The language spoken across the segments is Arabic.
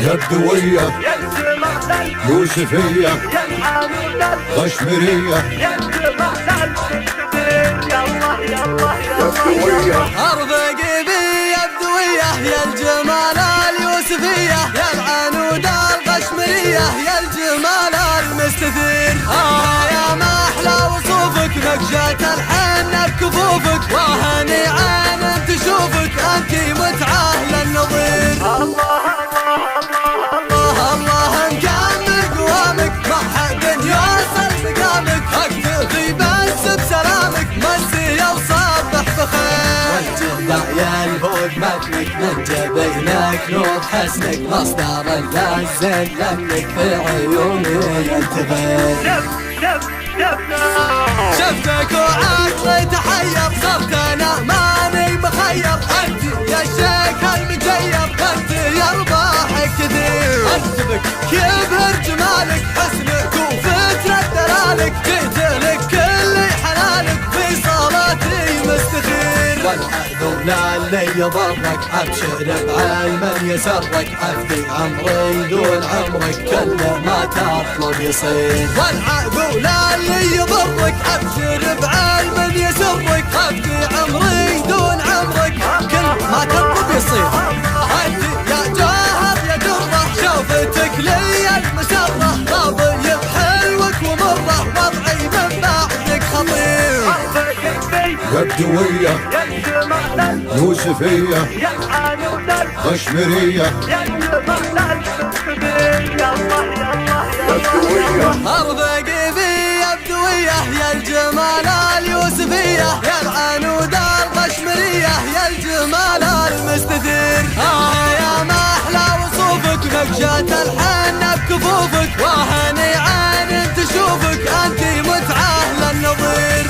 يا الدوية يوسفية غشمرية أرفق بي يا الدوية يا الجمال اليوسفية يا العنود الغشمرية يا الجمال المستثير يا ما أحلى وصوفك نقشة الحنة بكفوفك وهني عين تشوفك أنتي متعة للنظير الله مكمل قوامك ما حد يوصل مقامك اكتفي بس بسلامك مسي وصبح بخير والجدع ينفوق متنك من جبينك نور حسنك مصدر اللذة لانك في عيوني ينتظر شفتك وعقلي تحير صرت انا ماني مخير انت يا الشيخ المجير انت يا رباحك كثير انت بك يبهر جمالك حسنك وفترة دلالك جيت لك كل حلالك في صلاتي مستخير والحذو للي يضرك ابشر بعلم يسرك افدي عمري دون عمرك كل ما تطلب يصير والعذو للي يضرك ابشر بعلم يسرك افدي عمري دون عمرك كل ما تطلب يصير انت يا جاهر يا دره شوفتك لي المسره راضي بحلوك ومره وضعي من بعدك خطير يا الدوية يوسفية غشمرية أرفق بي يا الدوية يا الجمال اليوسفية يا العنود الغشمرية يا الجمال المستثير يا ما أحلى وصوفك نقشة الحنة بكفوفك وهني عين تشوفك أنتي متعة للنظير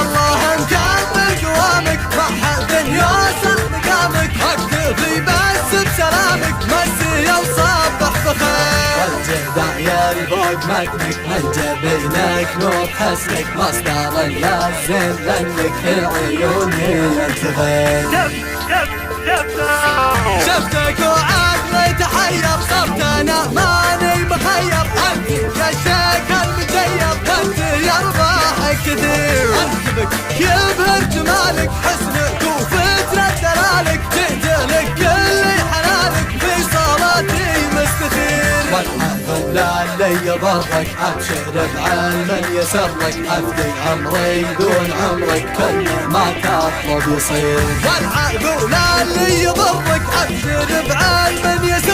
الله مكمل قوامك ما حد يوصل مقامك اكتفي بس بسلامك مسي وصبح بخير والجدع ينفوق متنك من جبينك نور حسنك مصدر اللذة لانك في عيوني ينتظر شفتك وعقلي تحير صرت انا ماني مخير انت يا الشيخ المجير انت يا رباحك كثير انت بك يبهر جمالك حسنك وفترة دلالك جيت لك كل حلالك في صلاتي مستخير والحذو للي يضرك ابشر بعلم يسرك افدي عمري دون عمرك كل ما تطلب يصير والعذو للي يضرك ابشر بعلم يسرك